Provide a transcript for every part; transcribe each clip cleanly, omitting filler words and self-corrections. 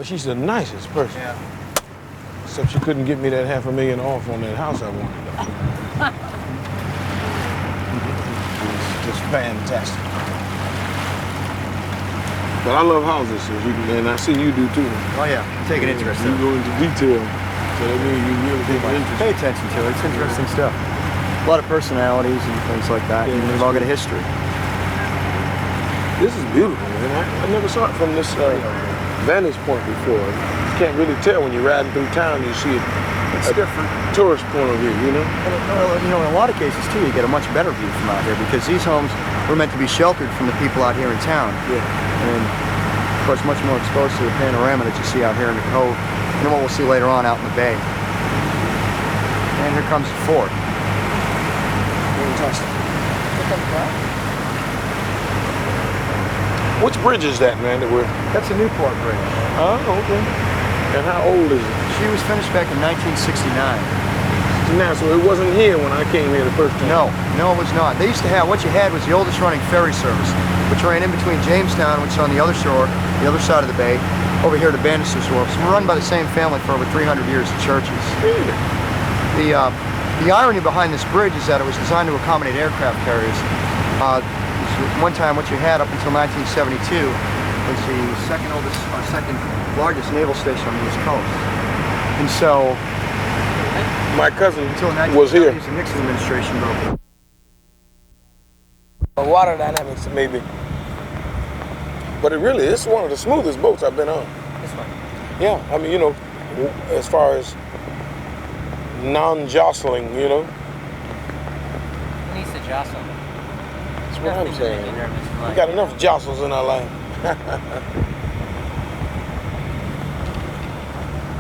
But she's the nicest person. Yeah. Except she couldn't get me that $500,000 off on that house I wanted. It's just fantastic. But I love houses, and I see you do too. Oh yeah, I'm taking interest in it. You go into detail, so that means you really take an interest. Pay attention to it. It's interesting stuff. A lot of personalities and things like that. Yeah, and they've all got a history. This is beautiful, man. I never saw it from this vantage point before. You can't really tell when you're riding through town. You see it. It's different. Tourist point of view, you know? And, you know, in a lot of cases, too, you get a much better view from out here because these homes were meant to be sheltered from the people out here in town. Yeah. And, of course, much more exposed to the panorama that you see out here in the cove and what we'll see later on out in the bay. And here comes the fort. Fantastic. Which bridge is that, man, that we're... That's a Newport bridge. Oh, okay. And how old is it? She was finished back in 1969. Now, so it wasn't here when I came here the first time? No, it was not. They used to have, what you had was the oldest running ferry service, which ran in between Jamestown, which is on the other shore, the other side of the bay, over here to Benson Wharf. So we're run by the same family for over 300 years at Churches. Really? The irony behind this bridge is that it was designed to accommodate aircraft carriers. One time, what you had up until 1972 was the second largest naval station on the East Coast. And so, my cousin until was here. The Nixon administration broke it. Water dynamics, maybe. But it really is one of the smoothest boats I've been on. This one? Yeah, I mean, you know, as far as non-jostling, you know. Who needs to jostle? That's what I'm saying. We got enough jostles in our life.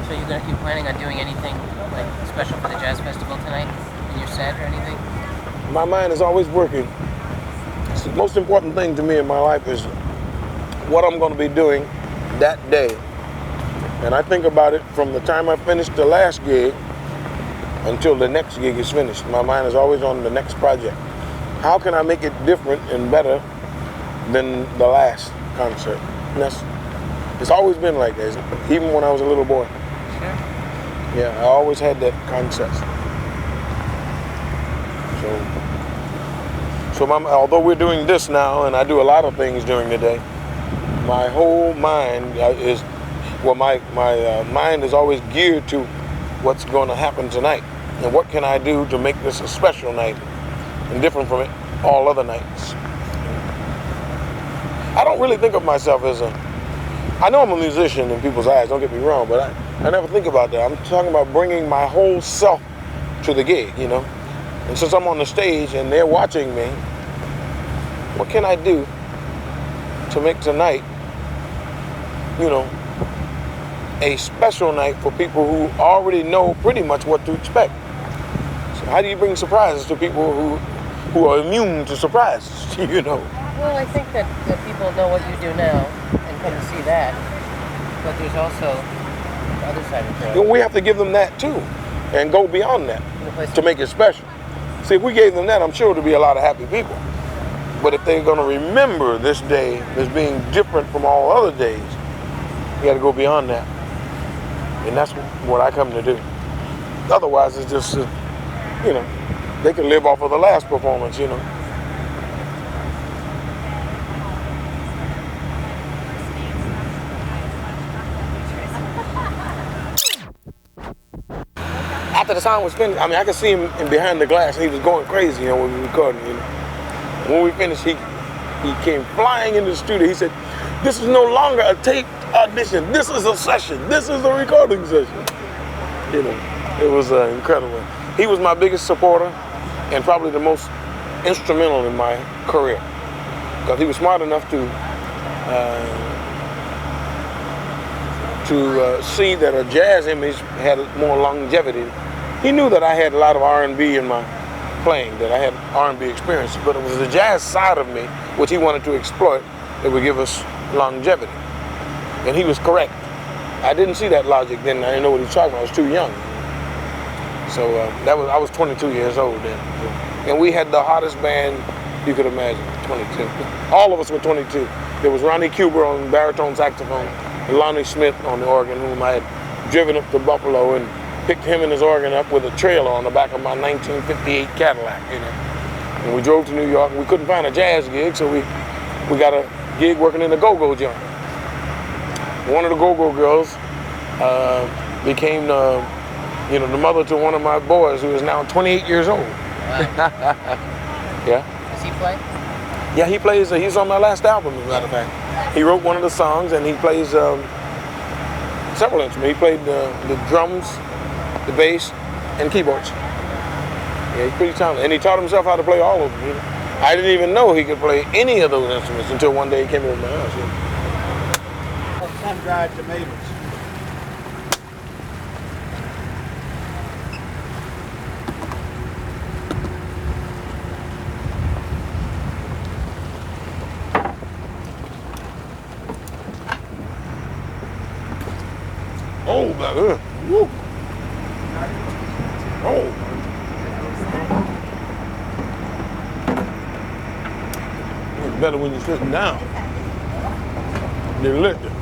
So you planning on doing anything like special for the jazz festival tonight in your set or anything? My mind is always working. It's the most important thing to me in my life is what I'm going to be doing that day. And I think about it from the time I finished the last gig until the next gig is finished. My mind is always on the next project. How can I make it different and better than the last concert? And it's always been like that, even when I was a little boy. Sure. Yeah, I always had that concept. So although we're doing this now, and I do a lot of things during the day, my whole mind is, well, my mind is always geared to what's going to happen tonight, and what can I do to make this a special night and different from all other nights. I don't really think of myself as I know I'm a musician in people's eyes, don't get me wrong, but I never think about that. I'm talking about bringing my whole self to the gig, you know? And since I'm on the stage and they're watching me, what can I do to make tonight, you know, a special night for people who already know pretty much what to expect? So how do you bring surprises to people who are immune to surprises, you know? Well, I think that people know what you do now and come to see that. But there's also the other side of it. We have to give them that too and go beyond that to make it special. See, if we gave them that, I'm sure there'd be a lot of happy people. But if they're going to remember this day as being different from all other days, you got to go beyond that. And that's what I come to do. Otherwise, it's just, you know, they can live off of the last performance, you know. After the song was finished, I mean, I could see him behind the glass. He was going crazy, you know, when we were recording, you know. When we finished, he came flying into the studio. He said, "This is no longer a taped audition. This is a session. This is a recording session." You know, it was incredible. He was my biggest supporter and probably the most instrumental in my career, because he was smart enough to see that a jazz image had more longevity. He knew that I had a lot of R&B in my playing, that I had R&B experience, but it was the jazz side of me which he wanted to exploit that would give us longevity. And he was correct. I didn't see that logic then. I didn't know what he was talking about. I was too young. So I was 22 years old then. And we had the hottest band you could imagine, 22. All of us were 22. There was Ronnie Cuber on baritone saxophone, Lonnie Smith on the organ, whom I had driven up to Buffalo and picked him and his organ up with a trailer on the back of my 1958 Cadillac, you know. And we drove to New York, and we couldn't find a jazz gig, so we got a gig working in the go-go joint. One of the go-go girls became the mother to one of my boys, who is now 28 years old. Wow. Yeah. Does he play? Yeah, he plays. He's on my last album, as a matter of fact. He wrote one of the songs, and he plays several instruments. He played the drums, the bass, and keyboards. Yeah, he's pretty talented, and he taught himself how to play all of them. You know? I didn't even know he could play any of those instruments until one day he came over to my house. You know? Sun-dried tomatoes. Oh, that is. Woo. Oh. It's better when you're sitting down. Delicious.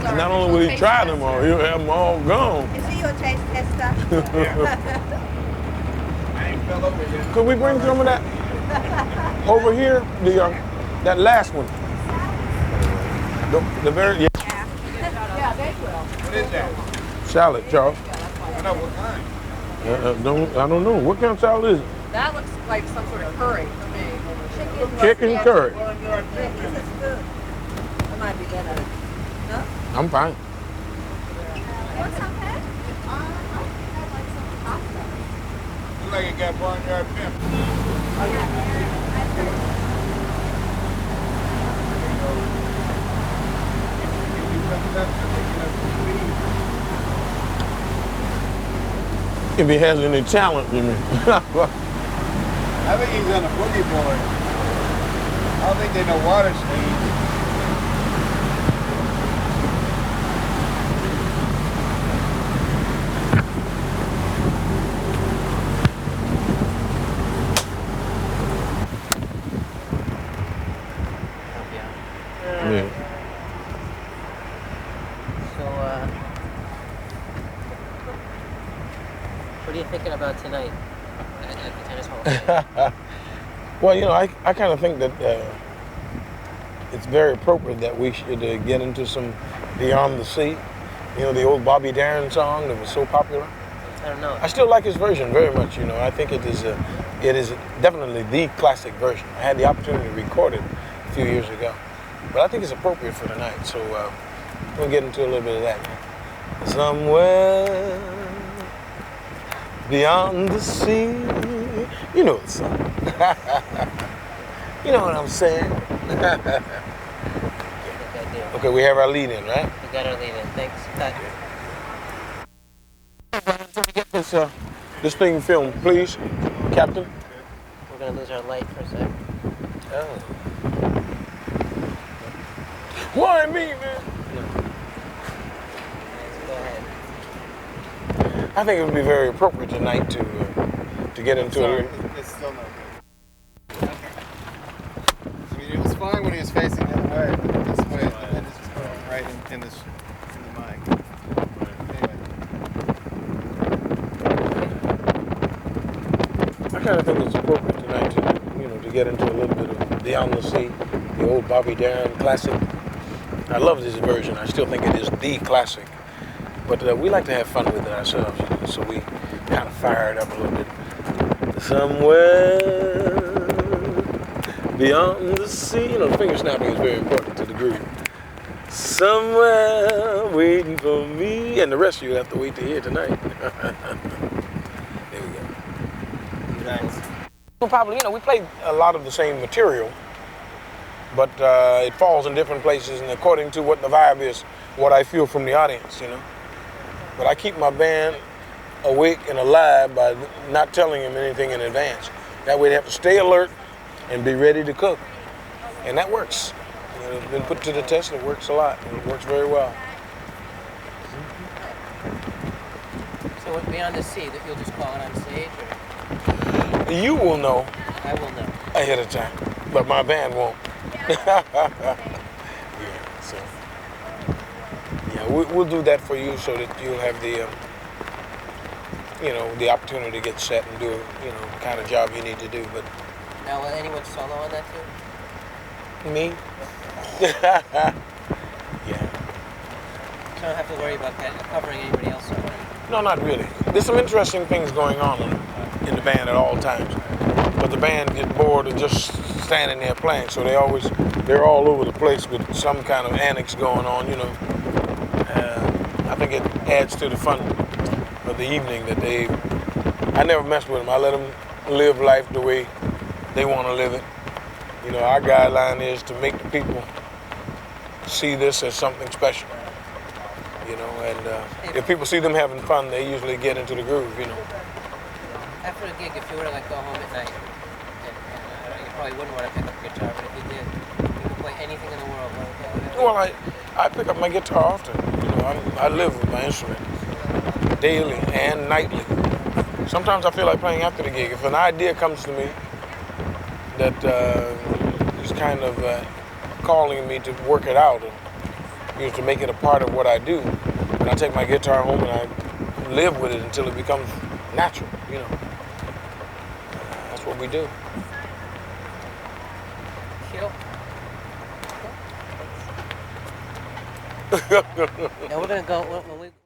And not only will he try them all, he'll have them all gone. Is he your taste tester? Could we bring some of that over here? That last one. The very, yeah. Yeah, they will. What is that? Salad, Charles. I know what kind. I don't know. What kind of salad is it? That looks like some sort of curry for me. Chicken curry. This is good. That might be better. No? I'm fine. Want some pet? I'd like some pasta. Looks like it got barnyard pimp. If he has any talent, you mean. I think he's on a boogie board. I don't think they know water skiing. Yeah. So, what are you thinking about tonight at the tennis hall? Well, you know, I kind of think that it's very appropriate that we should get into some Beyond the Sea. You know, the old Bobby Darin song that was so popular. I don't know. I still like his version very much. You know, I think it is definitely the classic version. I had the opportunity to record it a few years ago, but I think it's appropriate for tonight. So we'll get into a little bit of that. Somewhere beyond the sea. You know the song. You know what I'm saying? I think I do. Okay, we have our lead in, right? We got our lead in. Thanks. Cut. Let me get this thing filmed, please, Captain. We're gonna lose our light for a sec. Oh. Why me, man? Go ahead. I think it would be very appropriate tonight to get into Sorry, it. it's still no good. I mean, it was fine when he was facing the other way, but this way, and then it's just going right in the mic. Anyway. I kind of think it's appropriate tonight to get into a little bit of Beyond the Sea, the old Bobby Darin classic. I love this version. I still think it is the classic. But we like to have fun with it ourselves, so we kind of fire it up a little bit. Somewhere beyond the sea. You know, finger snapping is very important to the groove. Somewhere waiting for me. And the rest of you have to wait to hear tonight. There we go. Thanks. Well, probably, we play a lot of the same material, but it falls in different places and according to what the vibe is, what I feel from the audience, But I keep my band awake and alive by not telling them anything in advance. That way they have to stay alert and be ready to cook. And that works. It's been put to the test and it works a lot. And it works very well. So Beyond the Sea, that you'll just call it on stage? Or? You will know I will know. ahead of time, but my band won't. Yeah, so yeah, we'll do that for you so that you'll have the the opportunity to get set and do the kind of job you need to do. But Now, will anyone solo on that too? me, yeah, You don't have to worry about covering anybody else solo. no, not really. There's some interesting things going on in the band at all times, but the band get bored of just standing there playing, so they're all over the place with some kind of annex going on. I think it adds to the fun of the evening that I never mess with them. I let them live life the way they want to live it. Our guideline is to make the people see this as something special. And if people see them having fun, they usually get into the groove. After a gig, if you were to go home at night, and you probably wouldn't want to pick up a guitar, but if you did, you could play anything in the world. Well, I pick up my guitar often. I live with my instrument daily and nightly. Sometimes I feel like playing after the gig. If an idea comes to me that is kind of calling me to work it out and to make it a part of what I do, and I take my guitar home and I live with it until it becomes natural. That's what we do. Now we're gonna go.